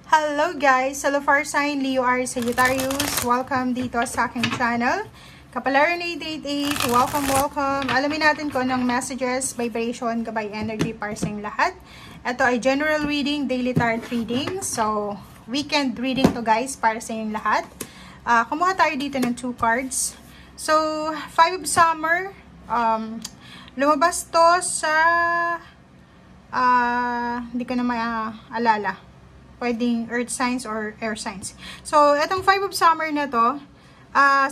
Hello guys! Hello for sign Leo R. Sagittarius. Welcome dito sa aking channel. Kapalaran 888, welcome. Alamin natin kung anong messages, vibration, gabay, energy para sa lahat. Ito ay general reading, daily tarot reading. So, weekend reading to guys para sa inyong lahat. Kumuha tayo dito ng 2 cards. So, 5 of summer. Lumabas to sa hindi ko na maalala. Pwedeng earth signs or air signs. So, etong 5 of summer na to,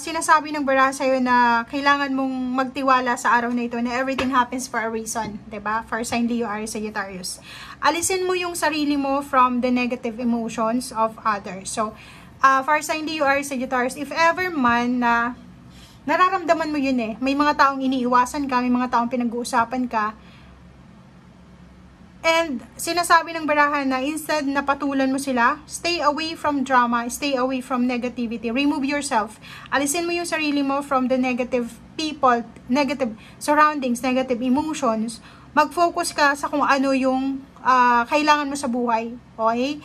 sinasabi ng baraha sa'yo na kailangan mong magtiwala sa araw na ito na everything happens for a reason. Diba? For sign Leo R. Sagittarius. Alisin mo yung sarili mo from the negative emotions of others. So, for sign Leo R. Sagittarius, if ever man na nararamdaman mo yun may mga taong iniiwasan ka, may mga taong pinag-uusapan ka, and sinasabi ng baraha na instead na patulan mo sila, stay away from drama, stay away from negativity, remove yourself. Alisin mo yung sarili mo from the negative people, negative surroundings, negative emotions. Mag-focus ka sa kung ano yung kailangan mo sa buhay. Okay?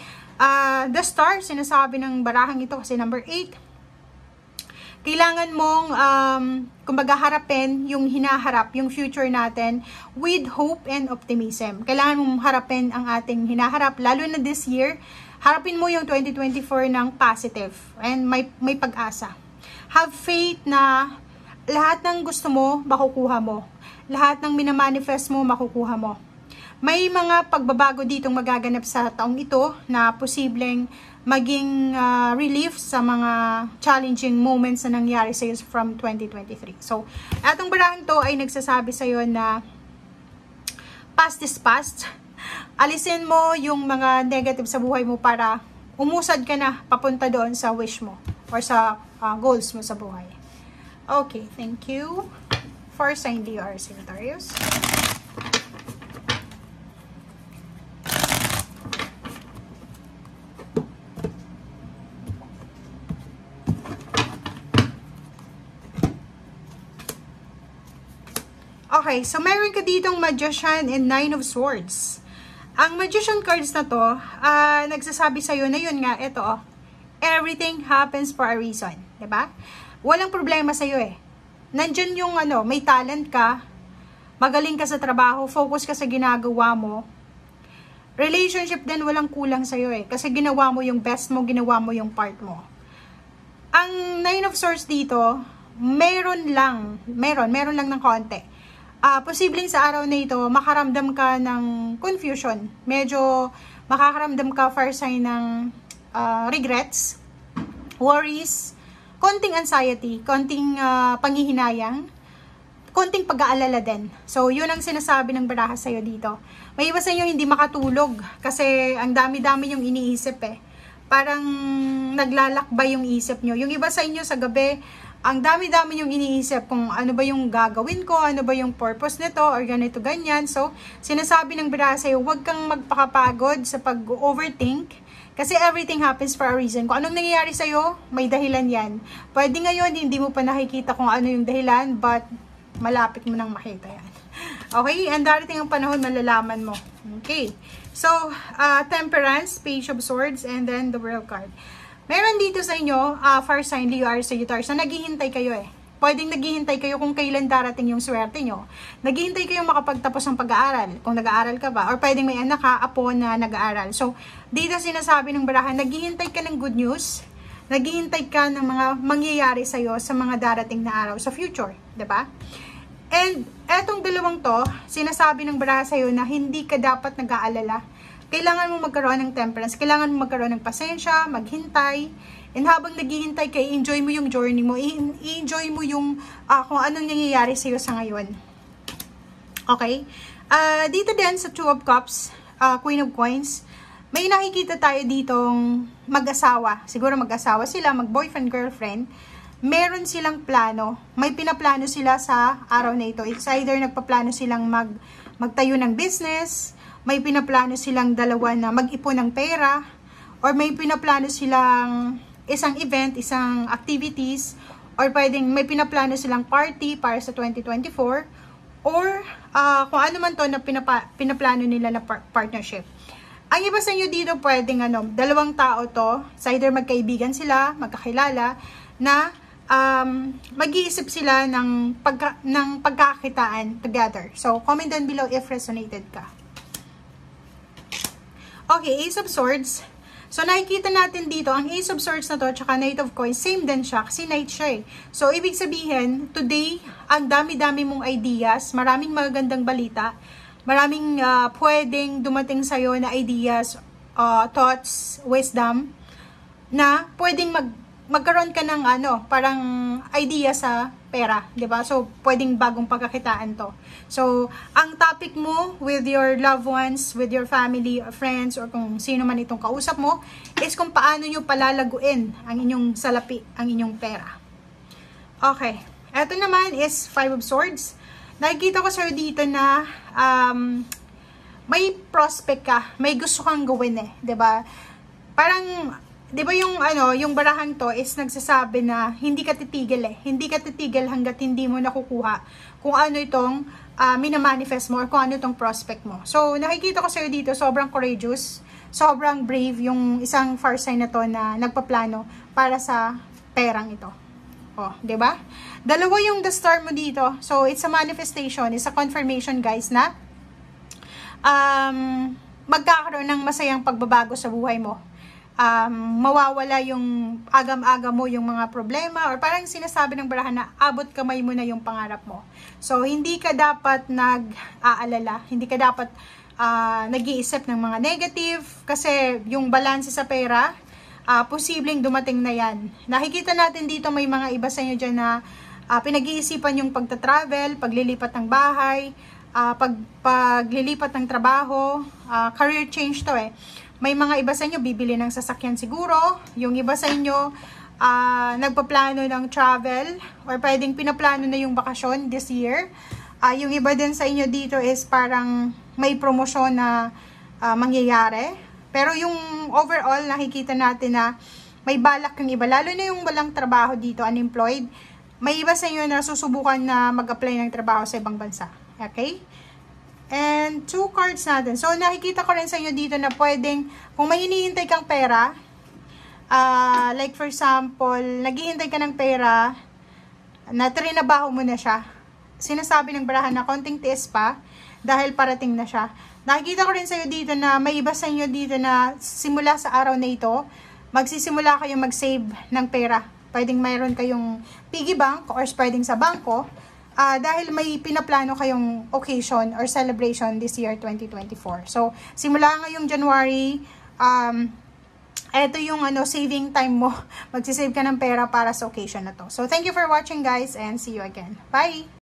The star, sinasabi ng barahang ito kasi number 8. Kailangan mong, kumbaga harapin yung hinaharap, yung future natin with hope and optimism. Kailangan mong harapin ang ating hinaharap, lalo na this year. Harapin mo yung 2024 ng positive and may pag-asa. Have faith na lahat ng gusto mo, makukuha mo. Lahat ng minamanifest mo, makukuha mo. May mga pagbabago ditong magaganap sa taong ito na posibleng maging relief sa mga challenging moments na nangyari sa iyo from 2023. So, atong barahang to ay nagsasabi sa iyo na past is past. Alisin mo yung mga negative sa buhay mo para umusad ka na papunta doon sa wish mo or sa goals mo sa buhay. Okay, thank you for sign Leo R. Sagittarius. Okay, so meron ka ditong Magician and 9 of Swords. Ang Magician cards na to, nagsasabi sa'yo na yun nga, ito, everything happens for a reason. Diba? Walang problema sa'yo Nandyan yung may talent ka, magaling ka sa trabaho, focus ka sa ginagawa mo. Relationship din, walang kulang sa'yo kasi ginawa mo yung best mo, ginawa mo yung part mo. Ang 9 of Swords dito, meron lang ng konti. Posibleng sa araw na ito, makaramdam ka ng confusion. Medyo makakaramdam ka for sign ng regrets, worries, konting anxiety, konting panghihinayang, konting pag-aalala din. So, yun ang sinasabi ng baraha sa'yo dito. May iba sa inyo hindi makatulog kasi ang dami-dami yung iniisip Parang naglalakbay yung isip nyo. Yung iba sa inyo sa gabi, ang dami-dami yung iniisip kung ano ba yung gagawin ko, ano ba yung purpose nito, or ganito, ganyan. So, sinasabi ng baraha sa'yo, huwag kang magpakapagod sa pag-overthink kasi everything happens for a reason. Kung anong nangyayari sa'yo, may dahilan yan. Pwede ngayon, hindi mo pa nakikita kung ano yung dahilan, but malapit mo nang makita yan. Okay? And darating ang panahon, malalaman mo. Okay. So, Temperance, Page of Swords, and then the World card. Meron dito sa inyo, for sign Leo R. Sagittarius, na naghihintay kayo Pwedeng naghihintay kayo kung kailan darating yung swerte nyo. Naghihintay kayo makapagtapos ng pag-aaral, kung nag-aaral ka ba. Or pwedeng may anak ka, apo na nag-aaral. So, dito sinasabi ng barahan, naghihintay ka ng good news, naghihintay ka ng mga mangyayari sa'yo sa mga darating na araw, sa future. Diba? And, etong dalawang to, sinasabi ng baraha sa'yo na hindi ka dapat nag-aalala. Kailangan mo magkaroon ng temperance, kailangan mo magkaroon ng pasensya, maghintay, and habang naghihintay ka, enjoy mo yung journey mo, i-enjoy mo yung kung anong nangyayari sa'yo sa ngayon. Okay? Dito din sa 2 of Cups, Queen of Coins, may nakikita tayo ditong mag-asawa. Siguro mag-asawa sila, mag-boyfriend, girlfriend. Meron silang plano, may pinaplano sila sa araw na ito. It's either nagpaplano silang magtayo ng business, may pinaplano silang dalawa na mag-ipon ng pera, or may pinaplano silang isang event, isang activities, or pwedeng may pinaplano silang party para sa 2024, or kung ano man to na pinaplano nila na partnership. Ang iba sa inyo dito pwedeng dalawang tao to, it's either magkaibigan sila, magkakilala, na mag-iisip sila ng pagkakitaan together. So, comment down below if resonated ka. Okay, Ace of Swords. So, nakikita natin dito, ang Ace of Swords na to, tsaka Knight of Coins, same din siya, kasi Knight siya eh. So, ibig sabihin, today, ang dami-dami mong ideas, maraming magagandang balita, maraming pwedeng dumating sa'yo na ideas, thoughts, wisdom, na pwedeng magkaroon ka ng parang idea sa pera, 'di ba? So, pwedeng bagong pagkakitaan to. So, ang topic mo with your loved ones, with your family or friends, or kung sino man itong kausap mo, is kung paano nyo palalaguin ang inyong salapi, ang inyong pera. Okay. Ito naman is Five of Swords. Nakikita ko sa'yo dito na may prospect ka, may gusto kang gawin eh, 'di ba? Parang 'di ba yung barahan to is nagsasabi na hindi ka titigil eh. Hindi ka titigil hangga't hindi mo nakukuha kung ano itong minamanifest mo or kung ano itong prospect mo. So, nakikita ko sa'yo dito, sobrang courageous, sobrang brave yung isang fire sign na to na nagpaplano para sa perang ito. Oh, 'di ba? Dalawa yung the star mo dito. So, it's a manifestation, it's a confirmation guys na magkakaroon ng masayang pagbabago sa buhay mo. Mawawala yung agam-agam mo yung mga problema or parang sinasabi ng barahan na abot kamay mo na yung pangarap mo. So, hindi ka dapat nag-aalala, hindi ka dapat nag-iisip ng mga negative kasi yung balanse sa pera, posibleng dumating na yan. Nakikita natin dito may mga iba sa inyo dyan na pinag-iisipan yung pagta-travel, paglilipat ng bahay, paglilipat ng trabaho, career change to eh. May mga iba sa inyo bibili ng sasakyan siguro, yung iba sa inyo nagpaplano ng travel or pwedeng pinaplano na yung bakasyon this year. Yung iba din sa inyo dito is parang may promosyon na mangyayari. Pero yung overall nakikita natin na may balak yung iba, lalo na yung walang trabaho dito, unemployed. May iba sa inyo na susubukan na mag-apply ng trabaho sa ibang bansa. Okay? And 2 cards natin. So, nakikita ko rin sa inyo dito na pwedeng, kung may hinihintay kang pera, like for example, naghihintay ka ng pera, na trinabaho mo na siya. Sinasabi ng barahan na konting tiis pa, dahil parating na siya. Nakikita ko rin sa inyo dito na may iba sa inyo dito na simula sa araw na ito, magsisimula kayo mag-save ng pera. Pwedeng mayroon kayong piggy bank or pwedeng sa bangko, dahil may pinaplano kayong occasion or celebration this year 2024. So, simula ngayong January, ito yung saving time mo. Magsisave ka ng pera para sa occasion na to. So, thank you for watching guys and see you again. Bye!